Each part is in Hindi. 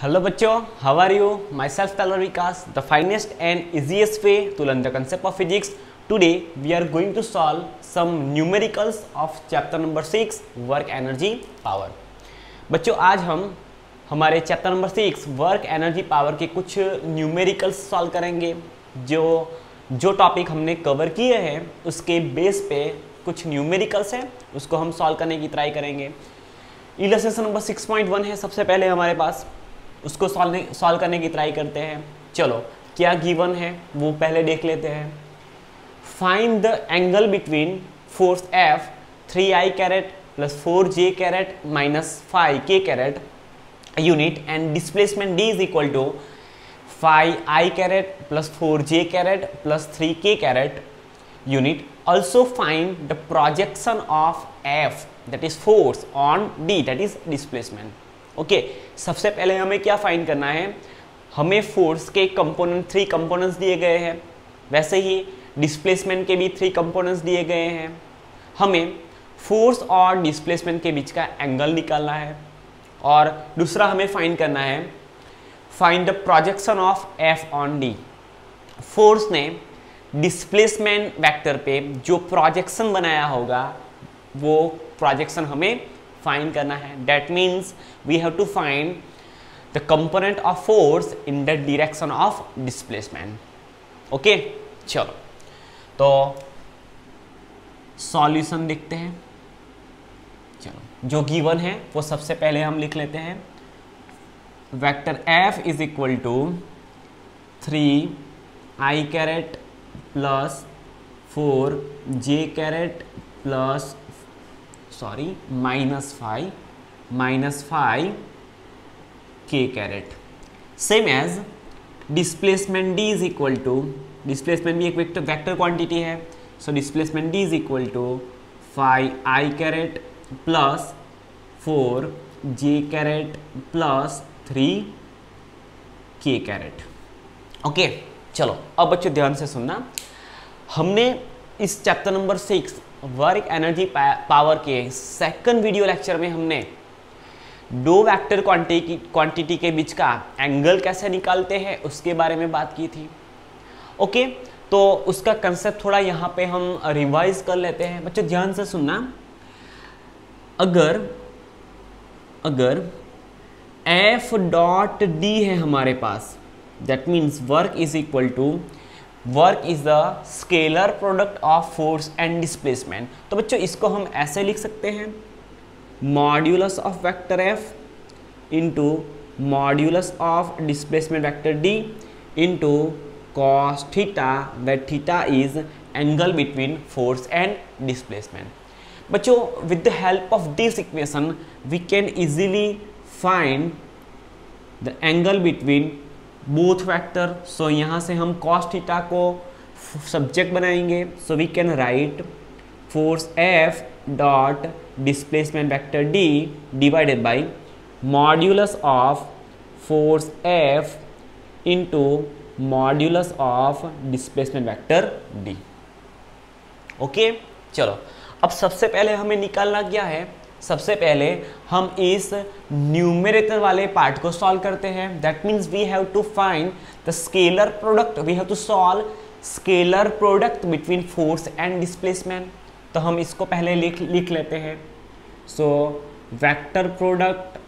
Hello बच्चों, how are you? Myself Talwar Vikas, the finest and easiest way to learn the concept of physics. Today we are going to solve some numericals of chapter number 6 work energy power. बच्चों आज हम हमारे chapter number 6 work energy power के कुछ न्यूमेरिकल्स सॉल्व करेंगे। जो टॉपिक हमने कवर किए हैं उसके बेस पे कुछ न्यूमेरिकल्स हैं, उसको हम सॉल्व करने की ट्राई करेंगे। इलस्ट्रेशन नंबर 6.1 है सबसे पहले हमारे पास, उसको सॉल्व करने की ट्राई करते हैं। चलो क्या गिवन है वो पहले देख लेते हैं। Find the angle between force F 3i caret plus 4j caret minus 5k caret unit and displacement d is equal to 5i caret plus 4j caret plus 3k caret unit. Also find the projection of F that is force on d that is displacement. Okay, सबसे पहले हमें क्या फाइंड करना है, हमें फोर्स के कंपोनेंट 3 कंपोनेंट्स दिए गए हैं, वैसे ही डिस्प्लेसमेंट के भी 3 कंपोनेंट्स दिए गए हैं। हमें फोर्स और डिस्प्लेसमेंट के बीच का एंगल निकालना है और दूसरा हमें फाइंड करना है find the projection of F on D। Force ने डिस्प्लेसमेंट वेक्टर पे जो प्रोजेक्शन बनाया होगा वो प्रोजेक्शन हमें फाइंड करना है। That means we have to find the component of force in the direction of displacement. Okay, चलो तो सॉल्यूशन देखते हैं। चलो जो गिवन है वो सबसे पहले हम लिख लेते हैं। Vector F is equal to 3i caret plus 4j caret plus minus 5k caret. Same as displacement d is equal to, displacement भी एक वेक्टर क्वांटिटी है, so displacement d is equal to 5i caret plus 4j caret plus 3k caret. Okay, चलो अब बच्चों ध्यान से सुनना। हमने इस chapter number 6 work energy power के सेकंड वीडियो लेक्चर में हमने दो वेक्टर क्वांटिटी के बीच का एंगल कैसे निकालते हैं उसके बारे में बात की थी। ओके, तो उसका कंसेप्ट थोड़ा यहाँ पे हम रिवाइज कर लेते हैं। बच्चों ध्यान से सुनना, अगर F डॉट D है हमारे पास, that means work is equal to, work is the scalar product of force and displacement. तो बच्चों इसको हम ऐसे लिख सकते हैं, modulus of vector F into modulus of displacement vector D into cos theta, where theta is angle between force and displacement. बच्चों with the help of this equation we can easily find the angle between both vector. So यहाँ से हम कॉस थीटा को सब्जेक्ट बनाएंगे, so we can write force F dot displacement vector D divided by modulus of force F into modulus of displacement vector D। Okay, चलो अब सबसे पहले हमें निकालना क्या है, सबसे पहले हम इस न्यूमेरेटर वाले पार्ट को सॉल्व करते हैं। That means we have to find the scalar product, we have to solve scalar product between force and displacement. तो हम इसको पहले लिख लेते हैं। So vector product,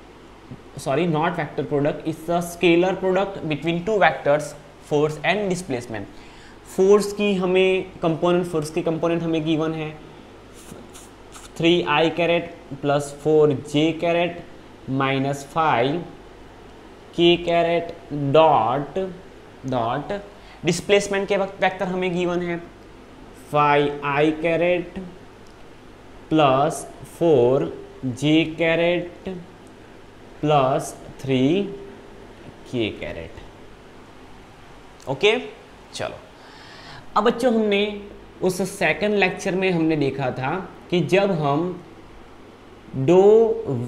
sorry not vector product, it's a scalar product between two vectors force and displacement. Force की हमें कंपोनेंट, फोर्स की कंपोनेंट हमें गिवन है 3i caret plus 4j caret minus 5k caret dot displacement के वेक्टर हमें गिवन है 5i caret plus 4j caret plus 3k caret. Okay, चलो अब बच्चों हमने उस सेकंड लेक्चर में हमने देखा था कि जब हम दो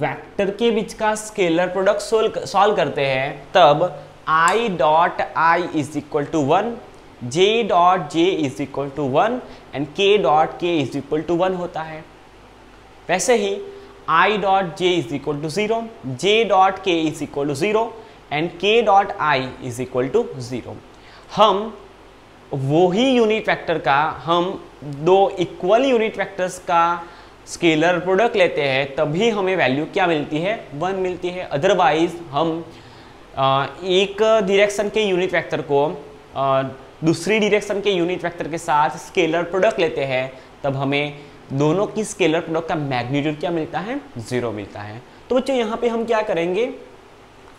वेक्टर के बीच का स्केलर प्रोडक्ट सॉल्व करते हैं तब i dot i is equal to 1, j dot j is equal to 1 and k dot k is equal to 1 होता है। वैसे ही I dot j is equal to 0, j dot k is equal to 0 and k dot i is equal to 0। हम वो ही यूनिट वेक्टर का हम दो इक्वल यूनिट वेक्टर्स का स्केलर प्रोडक्ट लेते हैं तभी हमें वैल्यू क्या मिलती है, 1 मिलती है। अदरवाइज हम एक डायरेक्शन के यूनिट वेक्टर को दूसरी डायरेक्शन के यूनिट वेक्टर के साथ स्केलर प्रोडक्ट लेते हैं तब हमें दोनों की स्केलर प्रोडक्ट का मैग्नीट्यूड क्या मिलता है, 0 मिलता है। तो बच्चों यहाँ पे हम क्या करेंगे,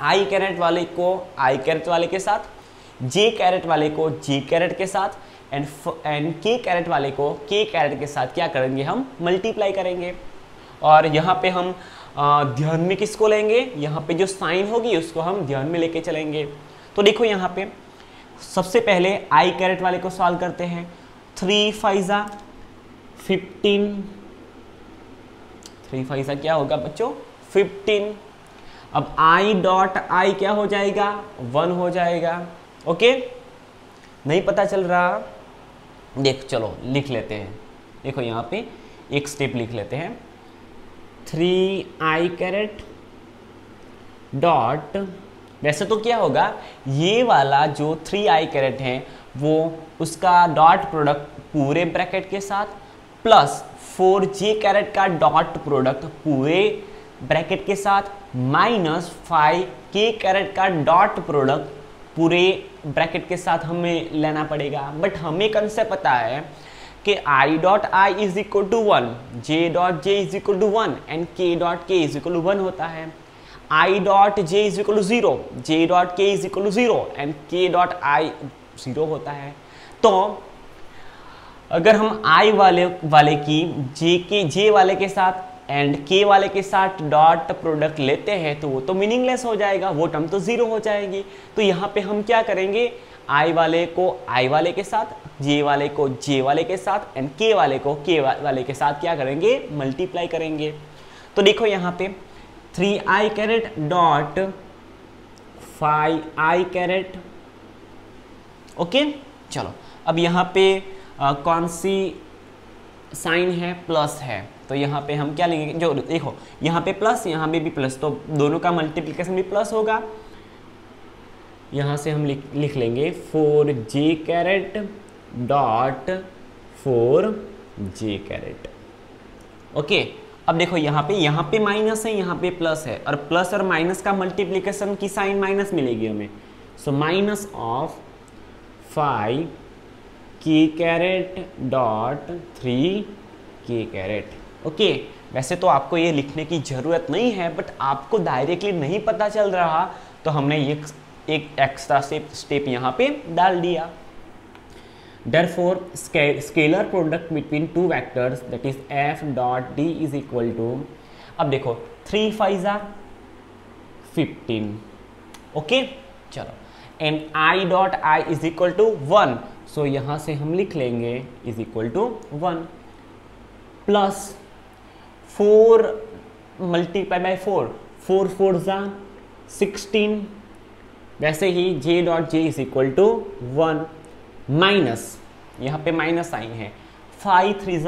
आई कैरेट वाले को आई कैरेट वाले के साथ, जे कैरेट वाले को जे कैरेट के साथ एंड के कैरेट वाले को के कैरेट के साथ क्या करेंगे, हम मल्टीप्लाई करेंगे। और यहाँ पे हम ध्यान में किसको लेंगे, यहाँ पे जो साइन होगी उसको हम ध्यान में लेके चलेंगे। तो देखो यहाँ पे सबसे पहले आई कैरेट वाले को सॉल्व करते हैं। 3 5 15, 3 5 क्या होगा बच्चों, 15। अब आई डॉट आई क्या हो जाएगा, 1 हो जाएगा। ओके, नहीं पता चल रहा, देख चलो लिख लेते हैं। देखो यहाँ पे एक स्टेप लिख लेते हैं, 3i कैरेट डॉट, वैसे तो क्या होगा, ये वाला जो 3i कैरेट है वो उसका डॉट प्रोडक्ट पूरे ब्रैकेट के साथ प्लस 4j कैरेट का डॉट प्रोडक्ट पूरे ब्रैकेट के साथ माइनस 5k कैरेट का डॉट प्रोडक्ट पूरे ब्रैकेट के साथ हमें लेना पड़ेगा। बट हमें कंसेप्ट पता है कि i dot i is equal to 1, j dot j is equal to 1 and k dot k is equal to 1 होता है। i dot j is equal to 0, j dot k is equal to 0 and k dot i 0 होता है। तो अगर हम i वाले की j वाले के साथ एंड k वाले के साथ डॉट प्रोडक्ट लेते हैं तो वो तो मीनिंगलेस हो जाएगा, वो टर्म तो 0 हो जाएगी। तो यहाँ पे हम क्या करेंगे, i वाले को i वाले के साथ, j वाले को j वाले के साथ एंड k वाले को k वाले के साथ क्या करेंगे, मल्टीप्लाई करेंगे। तो देखो यहाँ पे 3i carat dot 5i carat. Okay, चलो अब यहाँ पे कौन सी साइन है, प्लस है, तो यहाँ पे हम क्या लेंगे, जो देखो यहाँ पे प्लस यहाँ पे भी प्लस, तो दोनों का मल्टीप्लिकेशन भी प्लस होगा। यहाँ से हम लिख लेंगे 4j carat dot 4j carat. Okay, अब देखो यहाँ पे माइनस है, यहाँ पे प्लस है, और प्लस और माइनस का मल्टीप्लिकेशन की साइन माइनस मिलेगी हमें। So minus of 5k caret dot 3k caret. Okay, वैसे तो आपको ये लिखने की ज़रूरत नहीं है, बट आपको डायरेक्टली नहीं पता चल रहा तो हमने ये एक एक्स्ट्रा स्टेप यहाँ पे डाल दिया। Therefore, scalar product between two vectors that is f dot d is equal to, अब देखो 3 5 15, ओके चलो, and i dot i is equal to 1, so यहाँ से हम लिख लेंगे is equal to 1 plus 4 multiply by 4, 4 4 16, वैसे ही j dot j is equal to 1 minus, यहाँ पे माइनस साइन है, 5 3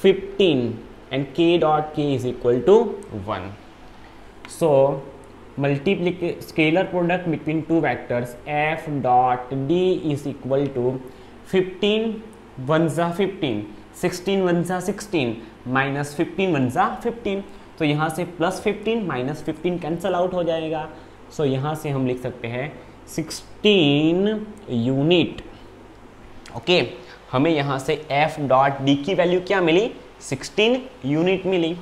15 and k dot k is equal to 1। So scalar product between two vectors f dot d is equal to 15 1 15, 16 1 16 minus 15 1 15, तो यहाँ से प्लस 15 माइनस 15 कैंसल आउट हो जाएगा। सो यहाँ से हम लिख सकते हैं 16 यूनिट। ओके, हमें यहाँ से f डॉट डी की वैल्यू क्या मिली, 16 यूनिट मिली।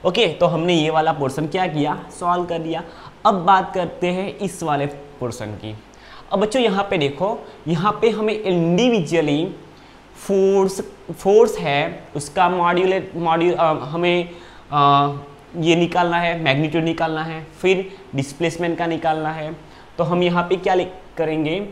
ओके, तो हमने ये वाला पोर्शन क्या किया, सॉल्व कर दिया। अब बात करते हैं इस वाले पोर्शन की। अब बच्चों यहाँ पे देखो, यहाँ पे हमें इंडिविजुअली फोर्स है उसका हमें ये निकालना है, मैग्नीट्यूड निकालना है, फिर डिस्प्लेसमेंट का निकालना है। तो हम यहाँ पे क्या करेंगे,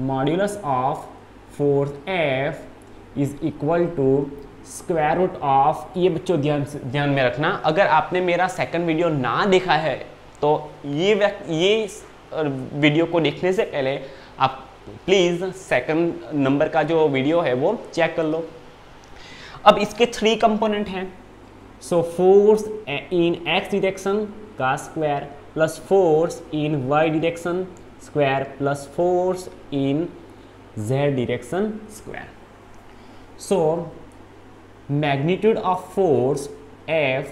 modulus of force F is equal to square root of, ये बच्चों ध्यान में रखना, अगर आपने मेरा सेकंड वीडियो ना देखा है तो ये वीडियो को देखने से पहले आप प्लीज़ सेकंड नंबर का जो वीडियो है वो चेक कर लो। अब इसके 3 कंपोनेंट हैं। So force in x direction का square plus force in Y direction square plus force in Z direction square. So magnitude of force F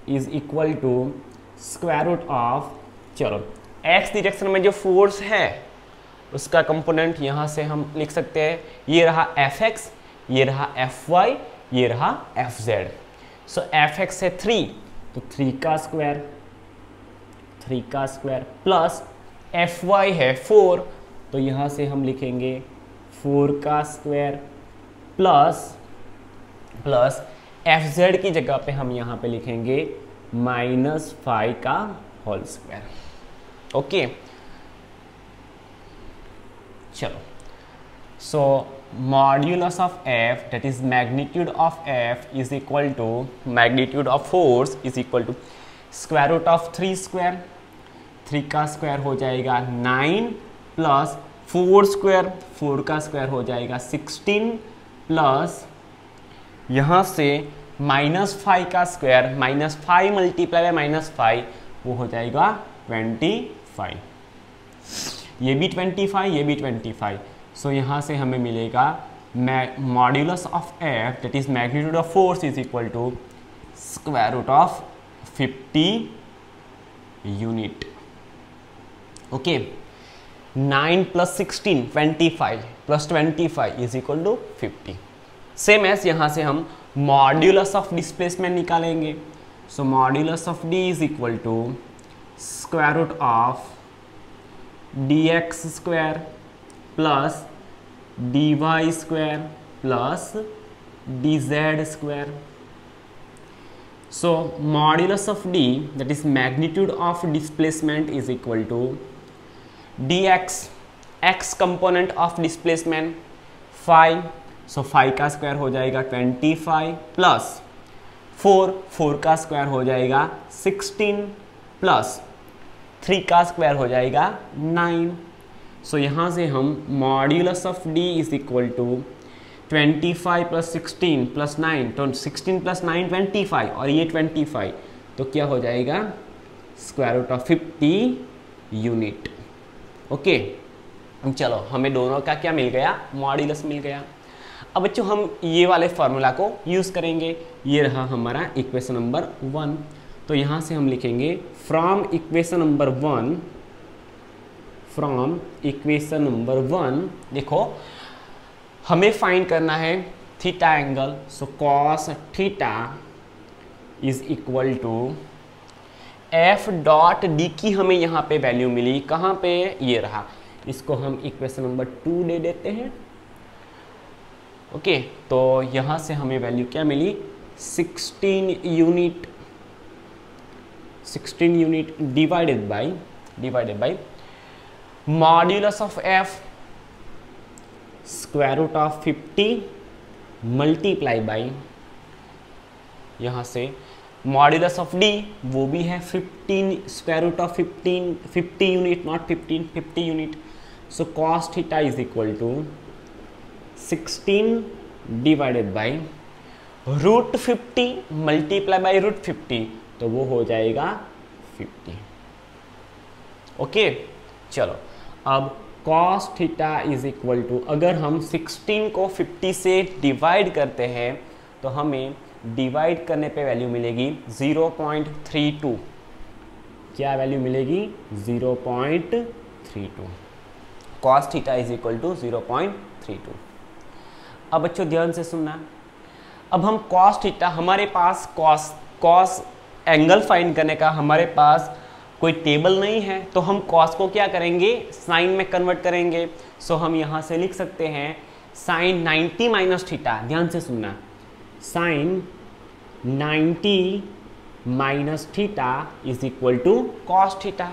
is equal to square root of, चलो x डिरेक्शन में जो फोर्स है उसका कंपोनेंट यहाँ से हम लिख सकते हैं, ये रहा Fx, ये रहा Fy, ये रहा Fz. सो Fx है 3, तो 3 का स्क्वायर प्लस Fy है 4, तो यहाँ से हम लिखेंगे 4 का स्क्वायर प्लस Fz की जगह पे हम यहाँ पे लिखेंगे -5 का होल स्क्वायर. ओके चलो, so modulus of F that is magnitude of F is equal to magnitude of force is equal to square root of 3 square. 3 का स्क्वायर हो जाएगा 9 प्लस 4 स्क्वायर, 4 का स्क्वायर हो जाएगा 16 प्लस यहाँ से -5 का स्क्वायर, -5 मल्टीप्लाई बाय -5 वो हो जाएगा 25. ये भी 25, ये भी 25. सो यहाँ से हमें मिलेगा modulus of F that is magnitude of force is equal to square root of 50 unit. Okay 9 plus 16 25 plus 25 is equal to 50. Same as यहाँ से हम मॉड्यूलस ऑफ डिस्प्लेसमेंट निकालेंगे. So modulus of D is equal to square root of dx square plus dy square plus dz square. So modulus of D that is magnitude of displacement is equal to dx, x component of displacement 5, सो 5 का स्क्वायर हो जाएगा 25 प्लस 4 का स्क्वायर हो जाएगा 16 प्लस 3 का स्क्वायर हो जाएगा 9. सो यहाँ से हम modulus of D is equal to 25 plus 16 plus 9, तो 16 प्लस 9 25 और ये 25, तो क्या हो जाएगा square root of 50 unit. Okay चलो, हमें दोनों का क्या मिल गया, मॉड्यूलस मिल गया. अब बच्चों हम ये वाले फार्मूला को यूज़ करेंगे. ये रहा हमारा इक्वेशन नंबर 1. तो यहाँ से हम लिखेंगे फ्रॉम इक्वेशन नंबर 1, देखो हमें फाइंड करना है theta angle. So cos theta is equal to F dot D की हमें यहाँ पे वैल्यू मिली, कहाँ पे, ये रहा. इसको हम इक्वेशन नंबर 2 दे देते हैं. ओके तो यहाँ से हमें वैल्यू क्या मिली 16 unit divided by modulus of F square root of 50 multiply by यहाँ से मॉड्यूलस ऑफ D वो भी है 15 square root of 50 unit, not 15, 50 unit. So cos theta is equal to 16 divided by root 50 multiply by root 50, तो वो हो जाएगा 50. ओके चलो, अब cos theta is equal to, अगर हम 16 को 50 से डिवाइड करते हैं तो हमें डिवाइड करने पे वैल्यू मिलेगी 0.32. क्या वैल्यू मिलेगी 0.32. cos theta is equal to 0.32. अब बच्चों ध्यान से सुनना. अब हम cos थीटा, हमारे पास cos एंगल फाइंड करने का हमारे पास कोई टेबल नहीं है, तो हम cos को क्या करेंगे, साइन में कन्वर्ट करेंगे. सो हम यहाँ से लिख सकते हैं साइन 90 माइनस थीटा. ध्यान से सुनना, sine 90 minus theta is equal to cos theta.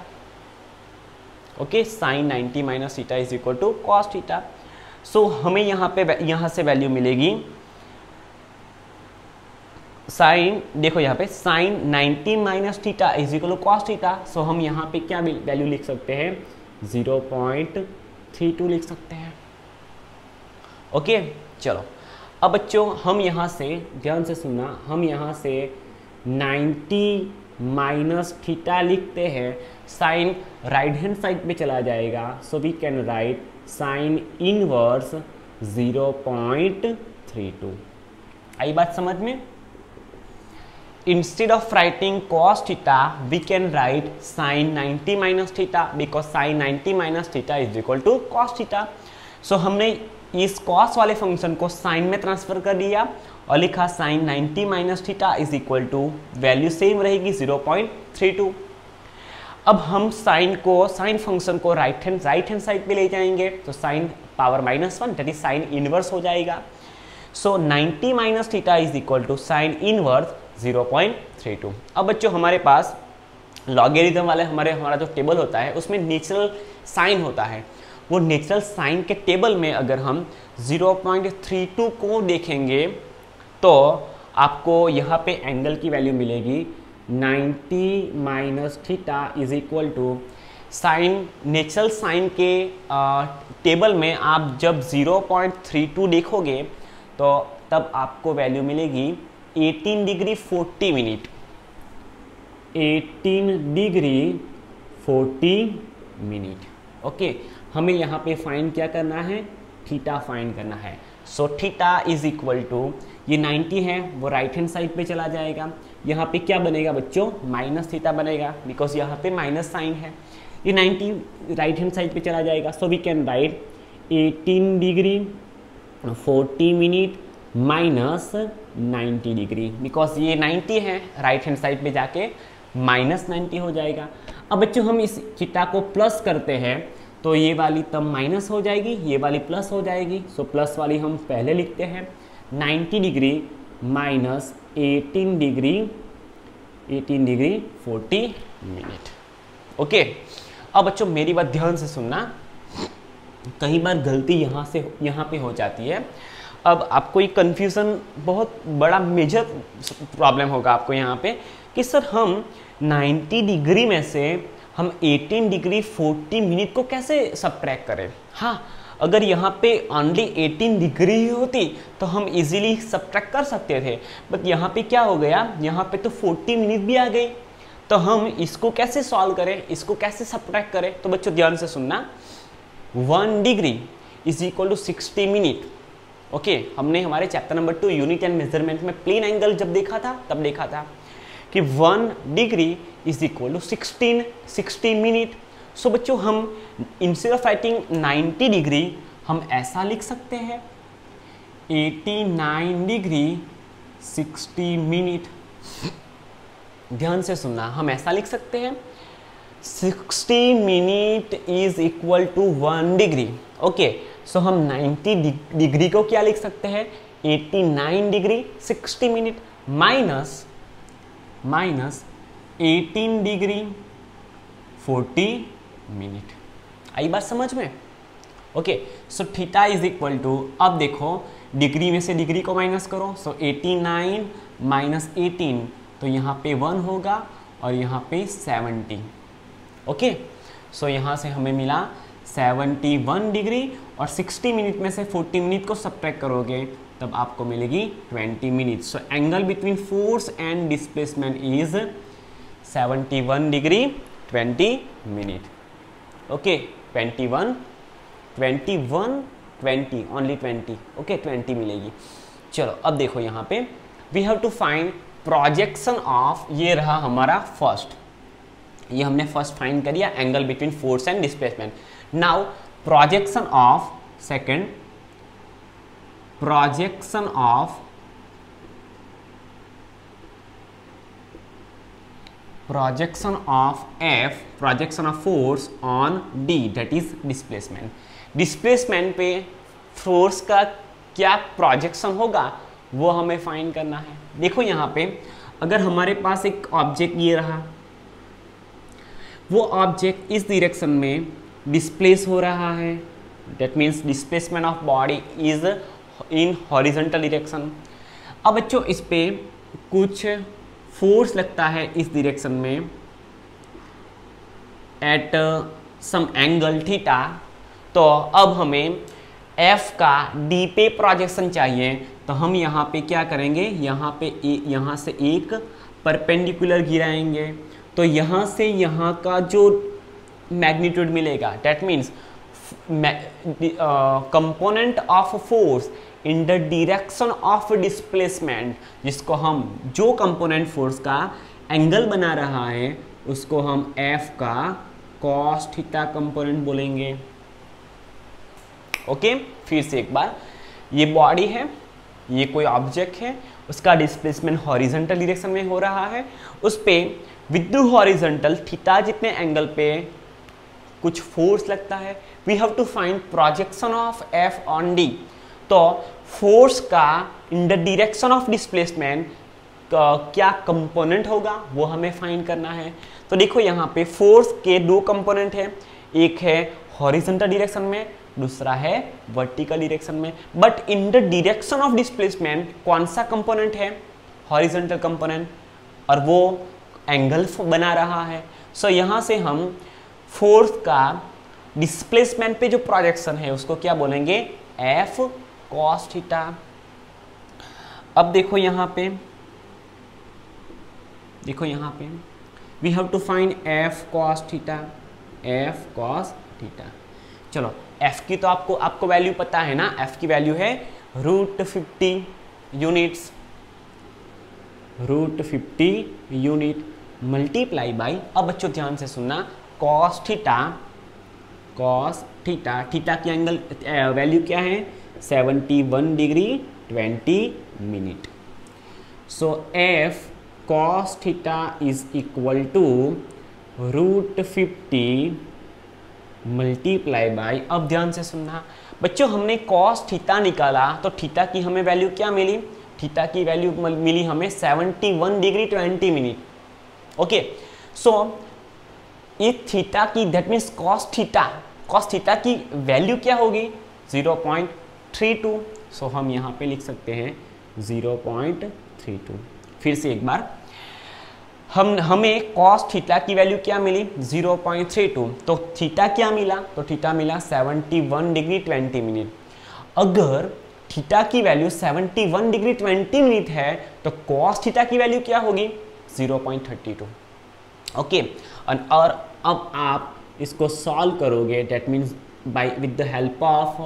Okay, sine 90 minus theta is equal to cos theta. So हमें यहाँ से वैल्यू मिलेगी साइन, देखो यहाँ पे sine 90 minus theta is equal to cos theta. So हम यहाँ पे क्या वैल्यू लिख सकते हैं 0.32 लिख सकते हैं. ओके चलो, अब बच्चों हम यहाँ से ध्यान से सुनना, हम यहाँ से 90 माइनस थीटा लिखते हैं, साइन राइट हैंड साइड पे चला जाएगा, so we can write sine inverse 0.32। आई बात समझ में? Instead of writing cos theta, we can write sin 90 minus theta because sin 90 minus theta is equal to cos theta. So हमने इस cos वाले फंक्शन को sin में ट्रांसफर कर दिया और लिखा sin 90 minus theta is equal to value same रहेगी 0.32। अब हम sin फंक्शन को राइट हैंड साइड पे ले जाएंगे, तो sin power -1 that is sin inverse हो जाएगा। So 90 minus theta is equal to sin inverse 0.32। अब बच्चों हमारे पास लॉगरिथम वाले हमारा जो टेबल होता है उसमें नेचुरल साइन होता है। वो नेचुरल साइन के टेबल में अगर हम 0.32 को देखेंगे तो आपको यहाँ पे एंगल की वैल्यू मिलेगी 90 minus theta is equal to sine, natural sine के टेबल में आप जब 0.32 देखोगे तो तब आपको वैल्यू मिलेगी 18 degree 40 minute, 18 degree 40 minute. Okay, हमें यहाँ पे फाइंड क्या करना है? थीटा फाइंड करना है। So theta is equal to, ये 90 है वो राइट हैंड साइड पे चला जाएगा, यहाँ पे क्या बनेगा बच्चों? माइनस थीटा बनेगा बिकॉज यहाँ पे माइनस साइन है। ये 90 राइट हैंड साइड पे चला जाएगा, so we can write 18 degree 40 minute minus 90 degree, because ये 90 है राइट हैंड साइड पे जाके माइनस 90 हो जाएगा। अब बच्चों हम इस थीटा को प्लस करते हैं तो ये वाली तब माइनस हो जाएगी, ये वाली प्लस हो जाएगी। सो प्लस वाली हम पहले लिखते हैं, 90 degree minus 18 degree 40 minute. Okay, अब बच्चों मेरी बात ध्यान से सुनना, कई बार गलती यहाँ पे हो जाती है। अब आपको ये कन्फ्यूज़न बहुत बड़ा मेजर प्रॉब्लम होगा आपको यहाँ पे कि सर हम 90 डिग्री में से हम 18 डिग्री 40 मिनट को कैसे सब्ट्रैक्ट करें। हाँ, अगर यहाँ पे ओनली 18 डिग्री ही होती तो हम इजीली सब्ट्रैक्ट कर सकते थे, बट यहाँ पे क्या हो गया, यहाँ पे तो 40 मिनट भी आ गई, तो हम इसको कैसे सॉल्व करें, इसको कैसे सब्ट्रैक्ट करें? तो बच्चों ध्यान से सुनना, 1 degree is equal to 60 minute. Okay, हमने हमारे chapter number 2 unit and measurement में प्लेन एंगल जब देखा था तब देखा था कि 1 degree is equal to 60 minute. So बच्चों हम इंस्टेड ऑफ राइटिंग 90 डिग्री हम ऐसा लिख सकते हैं 89 डिग्री 60 मिनट। ध्यान से सुनना, हम ऐसा लिख सकते हैं 60 minute is equal to 1 degree. Okay, so हम 90 डिग्री को क्या लिख सकते हैं? 89 degree 60 minute minus 18 degree 40 minute. आई बात समझ में? Okay, so theta is equal to, अब देखो डिग्री में से डिग्री को माइनस करो, सो 89 माइनस 18 तो यहाँ पे 1 होगा और यहाँ पे 70। ओके, सो यहाँ से हमें मिला 71 डिग्री और 60 मिनट में से 40 मिनट को सब्ट्रैक्ट करोगे तब आपको मिलेगी 20 minute. So angle between force and displacement is 71 degree 20 minute. Okay, 21 only 20। Okay, 20 मिलेगी। चलो अब देखो यहाँ पे we have to find projection of, ये रहा हमारा फर्स्ट, ये हमने फर्स्ट फाइंड कर लिया angle between force and displacement. Now projection of second, projection of F, projection of force on D that is displacement. Displacement पे फोर्स का क्या प्रोजेक्शन होगा वो हमें फाइंड करना है। देखो यहाँ पे अगर हमारे पास एक ऑब्जेक्ट ये रहा, वो ऑब्जेक्ट इस डायरेक्शन में डिस्प्लेस हो रहा है, that means displacement of body is in horizontal direction. अब बच्चों इस पे कुछ फोर्स लगता है इस डायरेक्शन में एट सम एंगल थीटा, तो अब हमें F का D पे प्रोजेक्शन चाहिए, तो हम यहाँ पे क्या करेंगे, यहाँ से एक परपेंडिकुलर गिराएंगे तो यहाँ से यहाँ का जो मैग्नीट्यूड मिलेगा, that means component of force in the direction of displacement, जिसको हम जो कंपोनेंट फोर्स का एंगल बना रहा है उसको हम F का cos थीटा कंपोनेंट बोलेंगे। ओके, फिर से एक बार, ये बॉडी है, ये कोई ऑब्जेक्ट है, उसका डिस्प्लेसमेंट हॉरिजॉन्टल डायरेक्शन में हो रहा है, उस पे विद हॉरिजॉन्टल थीटा जितने एंगल पे कुछ फोर्स लगता है। We have to find projection of F on D। तो फोर्स का in the direction of displacement क्या कंपोनेंट होगा वो हमें फाइंड करना है। तो देखो यहाँ पे फोर्स के दो कंपोनेंट है, एक है हॉरिजॉन्टल डायरेक्शन में, दूसरा है वर्टिकल डायरेक्शन में। But in the direction of displacement कौन सा कंपोनेंट है? हॉरिजॉन्टल कंपोनेंट, और वो एंगल बना रहा है। सो यहाँ से हम फोर्स का डिस्प्लेसमेंट पे जो प्रोजेक्शन है उसको क्या बोलेंगे? F cos theta. अब देखो यहाँ पे we have to find F cos theta, F cos theta. चलो F की तो आपको वैल्यू पता है ना, F की वैल्यू है √50 यूनिट्स, √50 यूनिट मल्टीप्लाई बाई, अब बच्चों ध्यान से सुनना, cos थीटा, थीटा की एंगल वैल्यू क्या है? 71 degree 20 minute. So F cos theta is equal to √50 multiply by, अब ध्यान से सुनना बच्चों, हमने cos थीटा निकाला तो थीटा की हमें वैल्यू क्या मिली? थीटा की वैल्यू मिली हमें 71 डिग्री 20 मिनट। ओके, सो इस थीटा की, दैट मीन्स cos थीटा की वैल्यू क्या होगी? 0.32। सो हम यहाँ पे लिख सकते हैं 0.32। फिर से एक बार, हमें cos थीटा की वैल्यू क्या मिली? 0.32। तो थीटा क्या मिला? तो थीटा मिला 71 डिग्री 20 मिनट। अगर थीटा की वैल्यू 71 डिग्री 20 मिनट है तो cos थीटा की वैल्यू क्या होगी? 0.32। ओके, और अब आप इसको सॉल्व करोगे, that means by with the help of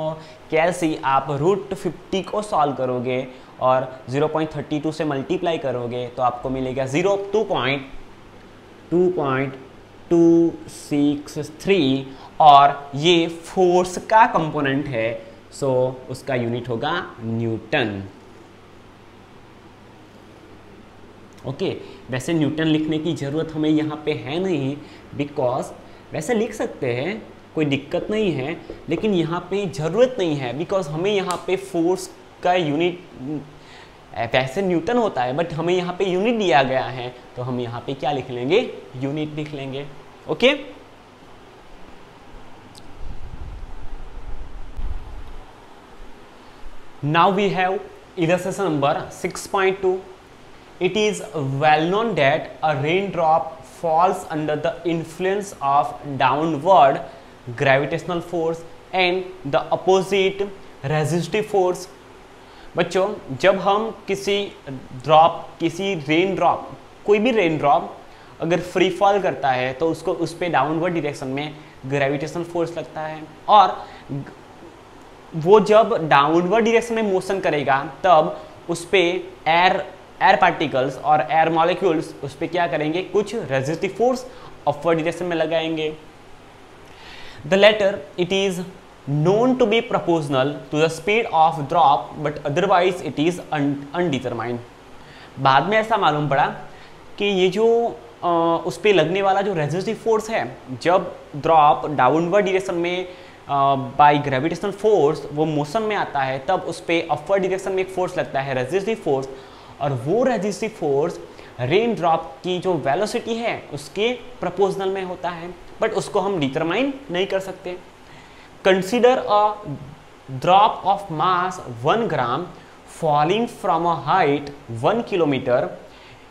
calci आप √50 को सॉल्व करोगे और 0.32 से मल्टीप्लाई करोगे तो आपको मिलेगा 2.263 और ये फोर्स का कंपोनेंट है, सो उसका यूनिट होगा न्यूटन। ओके, वैसे न्यूटन लिखने की ज़रूरत हमें यहाँ पे है नहीं, बिकॉज वैसे लिख सकते हैं, कोई दिक्कत नहीं है, लेकिन यहाँ पे ज़रूरत नहीं है, बिकॉज हमें यहाँ पे फोर्स का यूनिट वैसे न्यूटन होता है, बट हमें यहाँ पे यूनिट दिया गया है तो हम यहाँ पे क्या लिख लेंगे? यूनिट लिख लेंगे। Okay, now we have illustration number 6.2. It is well known that a raindrop falls under the influence of downward gravitational force and the opposite resistive force. बच्चों, जब हम किसी रेन ड्रॉप, कोई भी रेन ड्रॉप अगर फ्री फॉल करता है तो उसको उस पर डाउनवर्ड डायरेक्शन में ग्रेविटेशनल फोर्स लगता है, और वो जब डाउनवर्ड डायरेक्शन में मोशन करेगा तब उस पर एयर पार्टिकल्स और एयर मॉलिक्यूल्स उस पर क्या करेंगे? कुछ रेजिस्टिव फोर्स अपवर्ड डायरेक्शन में लगाएंगे। The latter it is known to be proportional to the speed of drop but otherwise it is undetermined. बाद में ऐसा मालूम पड़ा कि ये जो उस पर लगने वाला जो रेजिस्टिव फोर्स है, जब ड्रॉप डाउनवर्ड डायरेक्शन में बाय ग्रेविटेशनल फोर्स वो मोशन में आता है, तब उस पर अपवर्ड डायरेक्शन में एक फोर्स लगता है, रेजिस्टिव फोर्स, और वो रेजिस्टिव फोर्स रेन ड्रॉप की जो वेलोसिटी है उसके प्रोपोर्शनल में होता है, बट उसको हम डिटरमाइन नहीं कर सकते। Consider a drop of mass 1 gram falling from a height 1 kilometer.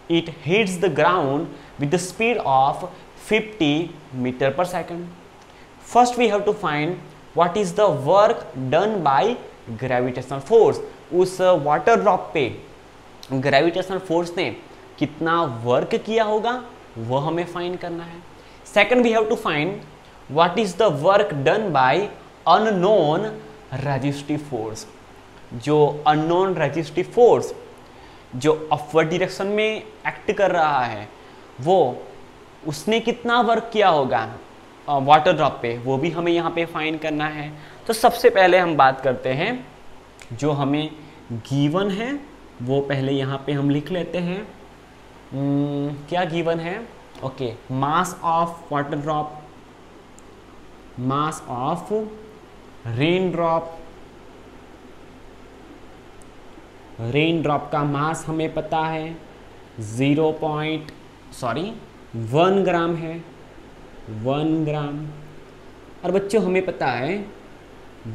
It hits the ground with the speed of 50 meter per second. First we have to find what is the work done by gravitational force. उस वाटर ड्रॉप पे ग्रेविटेशनल फोर्स ने कितना वर्क किया होगा वो हमें फाइंड करना है। Second we have to find what is the work done by unknown resistive force. जो अननोन रेजिस्टिव फोर्स जो अपवर्ड डायरेक्शन में एक्ट कर रहा है वो उसने कितना वर्क किया होगा वाटर ड्रॉप पे, वो भी हमें यहाँ पे फाइंड करना है। तो सबसे पहले हम बात करते हैं जो हमें गिवन है वो पहले यहाँ पे हम लिख लेते हैं। क्या गिवन है? Okay, mass of water drop, mass of rain drop. Rain drop का मास हमें पता है 1 ग्राम है, 1 ग्राम। और बच्चों हमें पता है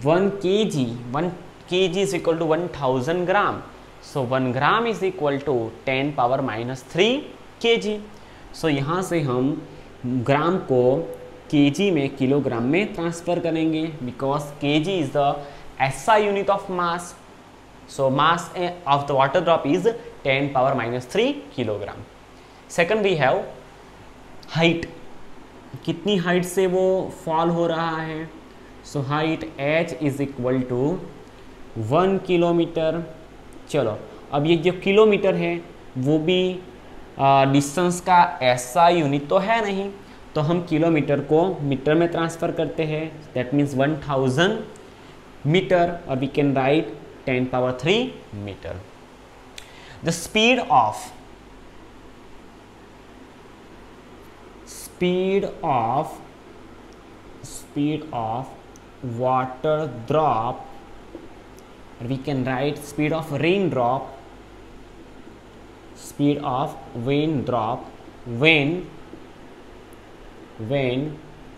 1 kg is equal to 1000 gram. So 1 gram is equal to 10⁻³ kg। So यहाँ से हम ग्राम को kg में किलोग्राम में ट्रांसफर करेंगे because kg is the SI unit of mass. So mass of the water drop is 10⁻³ kilogram. Second we have height, कितनी हाइट से वो फॉल हो रहा है। So height h is equal to 1 kilometre. चलो अब ये जो किलोमीटर है वो भी डिस्टेंस का SI यूनिट तो है नहीं, तो हम किलोमीटर को मीटर में ट्रांसफर करते हैं। दैट मीन्स 1000 मीटर और we can write 10⁻³ meter. The speed of water drop, we can write speed of raindrop, speed of raindrop when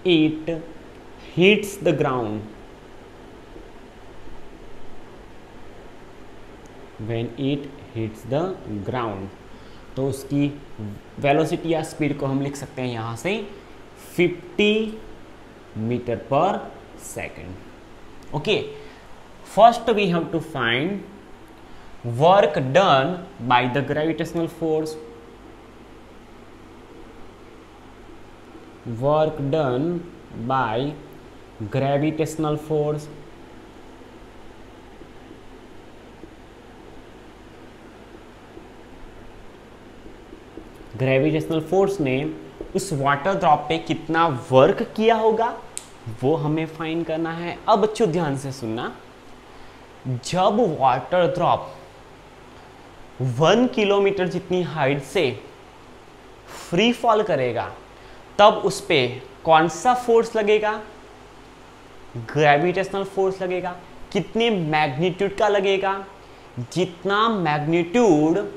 it hits the ground, when it hits the ground। तो उसकी वेलोसिटी या स्पीड को हम लिख सकते हैं यहाँ से 50 metre per second. Okay, first we have to find work done by the gravitational force. Work done by gravitational force. Gravitational force ने उस वाटर ड्रॉप पे कितना वर्क किया होगा वो हमें फाइंड करना है। अब बच्चों ध्यान से सुनना, जब वाटर ड्रॉप 1 किलोमीटर जितनी हाइट से फ्री फॉल करेगा तब उस पे कौन सा फोर्स लगेगा? ग्रेविटेशनल फोर्स लगेगा। कितने मैग्नीट्यूड का लगेगा? जितना मैग्नीट्यूड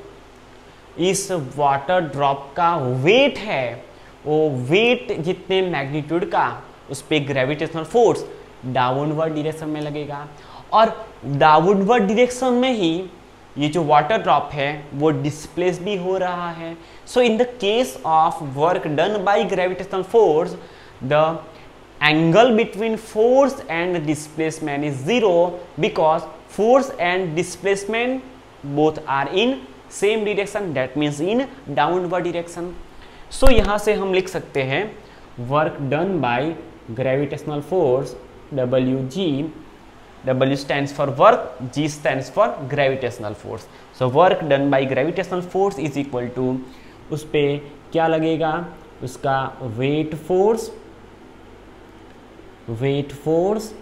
इस वाटर ड्रॉप का वेट है वो वेट जितने मैग्नीट्यूड का उस पे ग्रेविटेशनल फोर्स डाउनवर्ड डायरेक्शन में लगेगा। और डाउनवर्ड डायरेक्शन में ही ये जो वाटर ड्रॉप है वो डिस्प्लेस भी हो रहा है। So in the case of work done by gravitational force the angle between force and displacement is 0 because force and displacement both are in same direction, that means in downward direction. So यहाँ से हम लिख सकते हैं work done by gravitational force WG, W stands for work, G stands for gravitational force. So work done by gravitational force is equal to उस पे क्या लगेगा? उसका weight force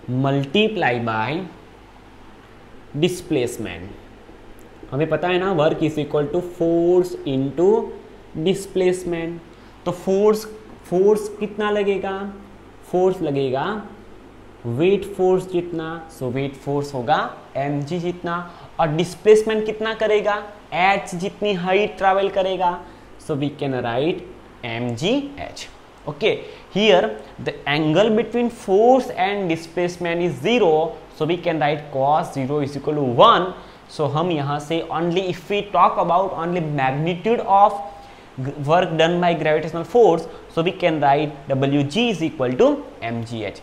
multiply by displacement. हमें पता है ना work is equal to force into displacement. तो फोर्स कितना लगेगा? फोर्स लगेगा वेट फोर्स जितना, सो वेट फोर्स होगा mg जितना। और डिस्प्लेसमेंट कितना करेगा? h जितनी हाइट ट्रैवल करेगा, सो we can write mgh। Okay, here the angle between force and displacement is 0, so we can write cos 0 is equal to 1। so हम यहाँ से only if we talk about only magnitude of work done by gravitational force, so we can write WG is equal to mgh।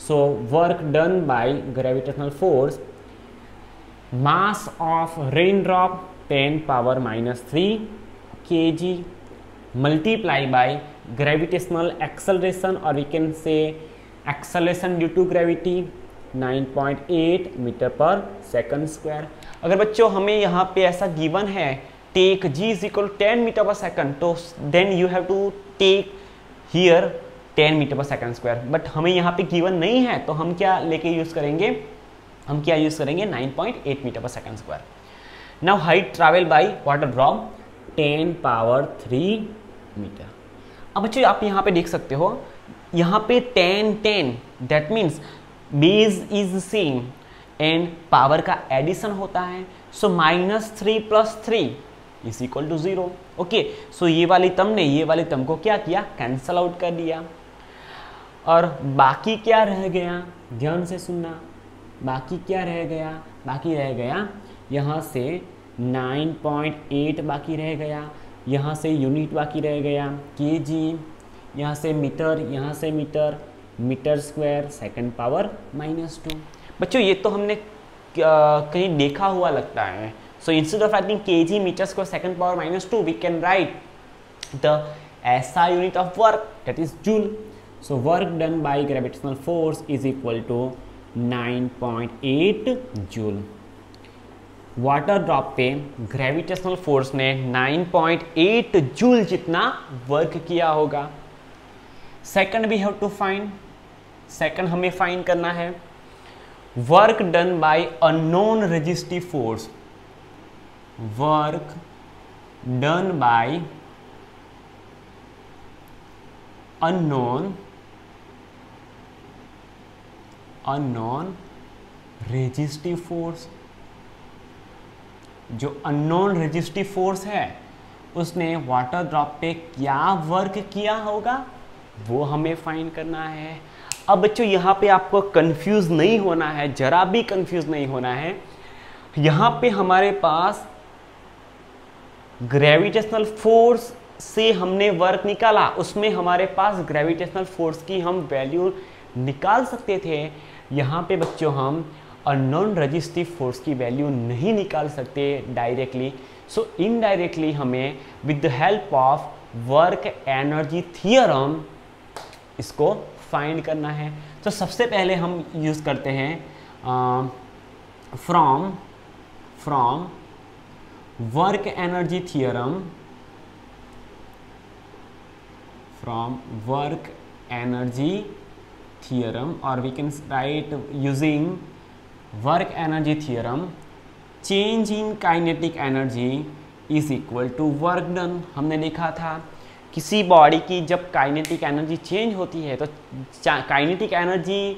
so work done by gravitational force, mass of raindrop 10⁻³ kg multiply by gravitational acceleration, or we can say acceleration due to gravity 9.8 metre per second square. अगर बच्चों हमें यहाँ पे ऐसा गिवन है take g is equal 10 metre per second, तो then you have to take here 10 metre per second square, but हमें यहाँ पे गिवन नहीं है, तो हम क्या लेके यूज करेंगे, हम क्या यूज करेंगे 9.8 metre per second square. Now height travel by water drop 10⁻³ metre. अब बच्चों आप यहाँ पे देख सकते हो, यहाँ पे 10 that means base is same and power का एडिशन होता है, सो -3 + 3 इज इक्वल टू 0। ओके, सो ये वाली टर्म ने ये वाली टर्म को क्या किया, कैंसल आउट कर दिया, और बाकी क्या रह गया, ध्यान से सुनना, बाकी क्या रह गया, बाकी रह गया यहाँ से 9.8 बाकी रह गया, यहाँ से यूनिट बाकी रह गया kg, यहाँ से मीटर, यहाँ से metre, metre square second power -2। बच्चों ये तो हमने कहीं देखा हुआ लगता है, सो instead of writing kg metre square second power -2 we can write the SI unit of work, that is joule. So work done by gravitational force is equal to 9.8 joule. Water drop पे ग्रेविटेशनल फोर्स ने 9.8 जूल जितना वर्क किया होगा। Second we have to find, second हमें फाइंड करना है work done by unknown resistive force, work done by unknown resistive force. जो अननोन रेजिस्टिव फोर्स है उसने वाटर ड्रॉप पे क्या वर्क किया होगा वो हमें फाइंड करना है। अब बच्चों यहाँ पे आपको कंफ्यूज नहीं होना है, जरा भी कंफ्यूज नहीं होना है। यहाँ पे हमारे पास ग्रेविटेशनल फोर्स से हमने वर्क निकाला, उसमें हमारे पास ग्रेविटेशनल फोर्स की हम वैल्यू निकाल सकते थे। यहाँ पे बच्चों हम अननोन रेजिस्टिव फोर्स की वैल्यू नहीं निकाल सकते डायरेक्टली, सो इनडायरेक्टली हमें with the help of work energy theorem इसको फाइंड करना है। तो सबसे पहले हम यूज़ करते हैं from work energy theorem, from work energy theorem, और we can write using work energy theorem change in kinetic energy is equal to work done. हमने देखा था किसी बॉडी की जब काइनेटिक एनर्जी चेंज होती है तो काइनेटिक एनर्जी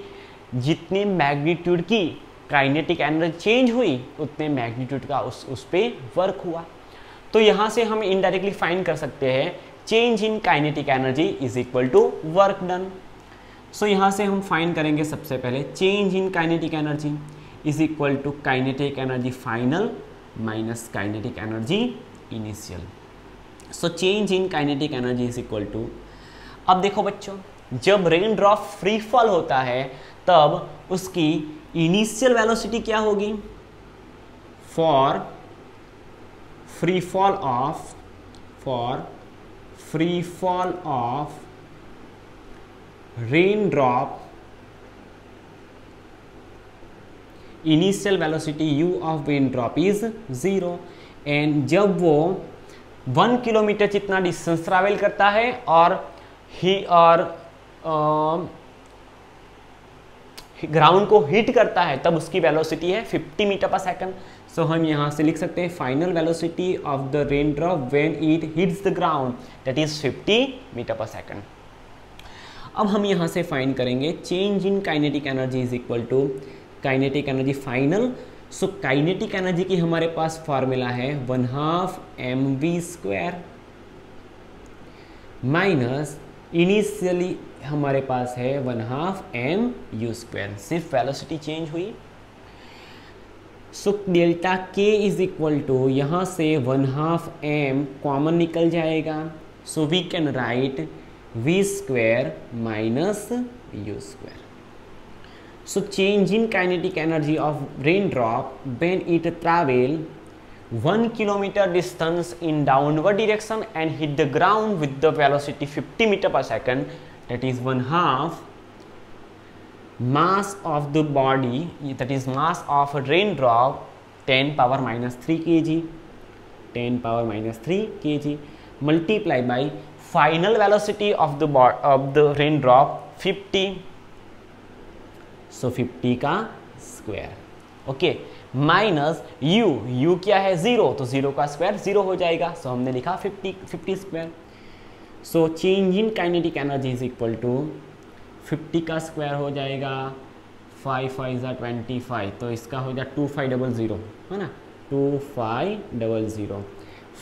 जितने मैग्नीट्यूड की काइनेटिक एनर्जी चेंज हुई उतने मैग्नीट्यूड का उस पे वर्क हुआ। तो यहाँ से हम इनडायरेक्टली फाइंड कर सकते हैं change in kinetic energy is equal to work done. So यहाँ से हम फाइंड करेंगे सबसे पहले change in kinetic energy is equal to kinetic energy final minus kinetic energy initial. So change in kinetic energy is equal to, अब देखो बच्चों जब रेन ड्रॉप फ्री फॉल होता है तब उसकी इनिशियल वेलोसिटी क्या होगी, for free fall of rain drop initial velocity u of rain drop is 0, and जब वो 1 किलोमीटर जितना डिस्टेंस ट्रैवल करता है और ग्राउंड को हिट करता है तब उसकी वेलोसिटी है 50 मीटर पर सेकंड। सो हम यहाँ से लिख सकते हैं final velocity of the rain drop when it hits the ground that is 50 metre per second. अब हम यहाँ से फाइंड करेंगे change in kinetic energy is equal to kinetic energy final. So kinetic energy की हमारे पास फॉर्मूला है 1/2 mv² माइनस इनिशियली हमारे पास है 1/2 mu², सिर्फ वेलोसिटी चेंज हुई। So delta k is equal to यहाँ से 1/2 m कॉमन निकल जाएगा, so we can write v² minus u²। So change in kinetic energy of raindrop when it travel 1 kilometer distance in downward direction and hit the ground with the velocity 50 meter per second, that is 1/2 mass of the body, that is mass of a raindrop 10 power minus 3 kg, 10 power minus 3 kg multiply by final velocity of the raindrop 50, so 50 का स्क्वायर, ओके, माइनस u क्या है 0, तो 0 का स्क्वायर 0 हो जाएगा, सो हमने लिखा 50 square. So change in kinetic energy is equal to 50 का स्क्वायर हो जाएगा 5 5 ज़ा 25, तो इसका हो जाए 2500 है ना, 2500,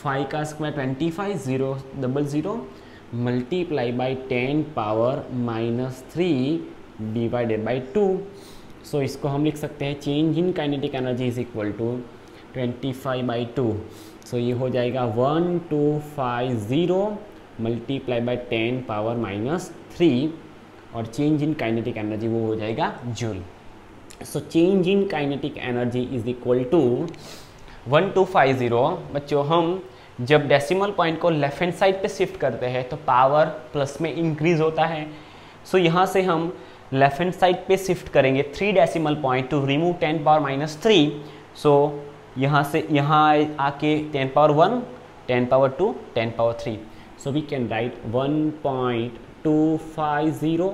5 का square 25 000 multiply by 10 power minus 3 divided by 2। So इसको हम लिख सकते हैं change in kinetic energy is equal to 25/2, so ये हो जाएगा 1250 मल्टीप्लाई बाई 10 पावर माइनस 3 और चेंज इन काइनेटिक एनर्जी वो हो जाएगा joule. So change in kinetic energy is equal to 1250। बच्चों हम जब डेसिमल पॉइंट को लेफ्ट हैंड साइड पे शिफ्ट करते हैं तो पावर प्लस में इंक्रीज होता है। सो यहाँ से हम लेफ्ट हैंड साइड पे शिफ्ट करेंगे 3 decimal point to remove 10 power minus 3। So यहाँ से यहाँ आके 10 power 1, 10 power 2, 10 power 3। So we can write 1.250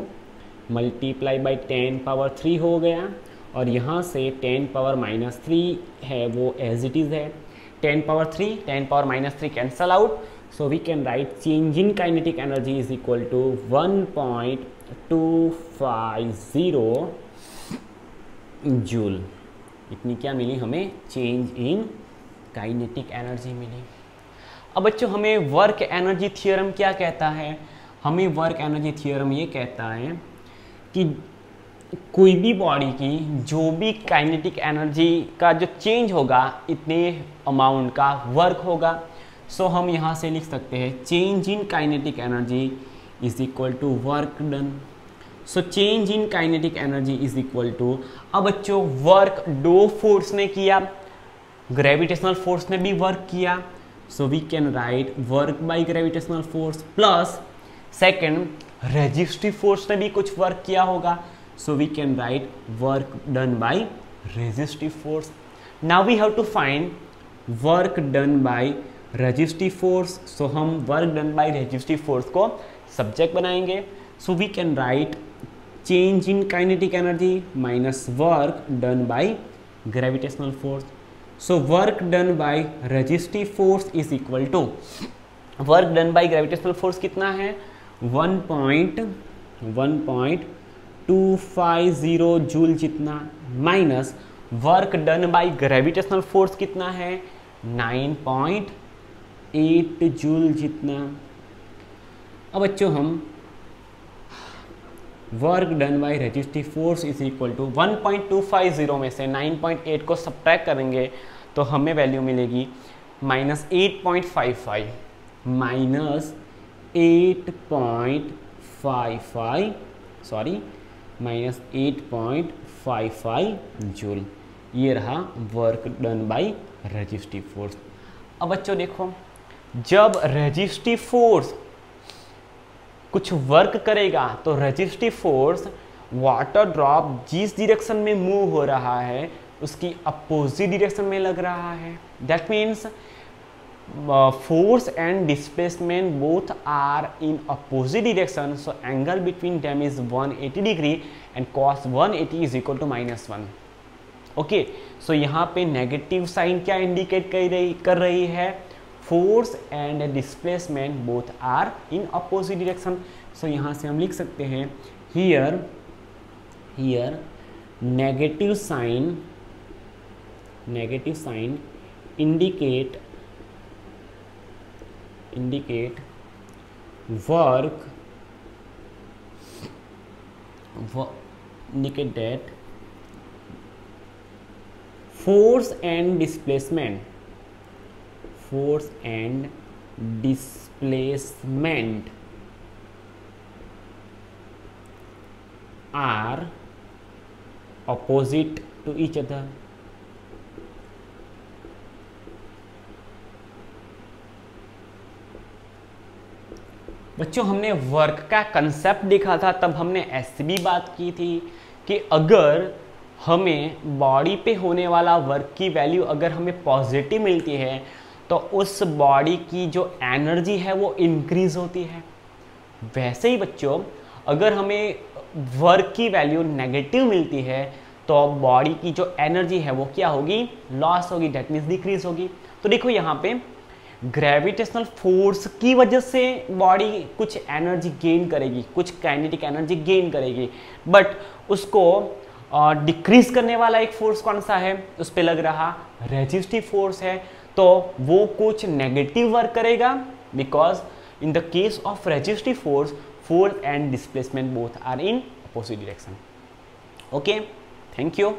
multiply by 10 power 3 हो गया, और यहाँ से 10 पावर माइनस 3 है वो एज इट इज़ है, 10 power 3, 10 power minus 3 cancel out. So we can write change in kinetic energy is equal to 1.250 joule. इतनी क्या मिली हमें, चेंज इन काइनेटिक एनर्जी मिली। अब बच्चों हमें वर्क एनर्जी थ्योरम क्या कहता है, हमें वर्क एनर्जी थ्योरम ये कहता है कि कोई भी बॉडी की जो भी काइनेटिक एनर्जी का जो चेंज होगा इतने अमाउंट का वर्क होगा। सो हम यहाँ से लिख सकते हैं change in kinetic energy is equal to work done. So change in kinetic energy is equal to, अब बच्चों वर्क दो फोर्स ने किया, ग्रेविटेशनल फोर्स ने भी वर्क किया, so we can write work by gravitational force plus second resistive force ने भी कुछ वर्क किया होगा, so we can write work done by resistive force. Now we have to find work done by resistive force, so हम work done by resistive force को subject बनाएंगे। so we can write change in kinetic energy minus work done by gravitational force. so work done by resistive force is equal to work done by gravitational force कितना है 1.250 जूल जितना, minus work done by gravitational force कितना है 9.8 जूल जितना। अब बच्चों हम work done by resistive force is equal to 1.250 में से 9.8 को सब्ट्रैक्ट करेंगे तो हमें वैल्यू मिलेगी minus 8.55, minus 8.55 sorry minus 8.55 joule. ये रहा work done by resistive force. अब बच्चों देखो जब रेजिस्टिव फोर्स कुछ वर्क करेगा तो रेजिस्टिव फोर्स वाटर ड्रॉप जिस डायरेक्शन में मूव हो रहा है उसकी अपोजिट डायरेक्शन में लग रहा है। That means force and displacement both are in opposite direction, so angle between them is 180 degree and cos 180 is equal to -1. Okay, so यहाँ पे नेगेटिव साइन क्या इंडिकेट कर रही है, force and displacement both are in opposite direction. So यहाँ से हम लिख सकते हैं here negative sign indicate indicate that force and displacement are opposite to each other, बच्चों हमने वर्क का कंसेप्ट देखा था, तब हमने ऐसी भी बात की थी कि अगर हमें बॉडी पे होने वाला वर्क की वैल्यू अगर हमें पॉजिटिव मिलती है तो उस बॉडी की जो एनर्जी है वो इंक्रीज होती है। वैसे ही बच्चों अगर हमें वर्क की वैल्यू नेगेटिव मिलती है तो बॉडी की जो एनर्जी है वो क्या होगी, लॉस होगी, डेट मीन्स डिक्रीज होगी। तो देखो यहाँ पे ग्रेविटेशनल फोर्स की वजह से बॉडी कुछ एनर्जी गेन करेगी, कुछ काइनेटिक एनर्जी गेन करेगी, बट उसको डिक्रीज करने वाला एक फोर्स कौन सा है, उस पर लग रहा रेजिस्टिव फोर्स है, तो वो कुछ नेगेटिव वर्क करेगा, because in the case of resistive force and displacement both are in opposite direction. Okay, thank you.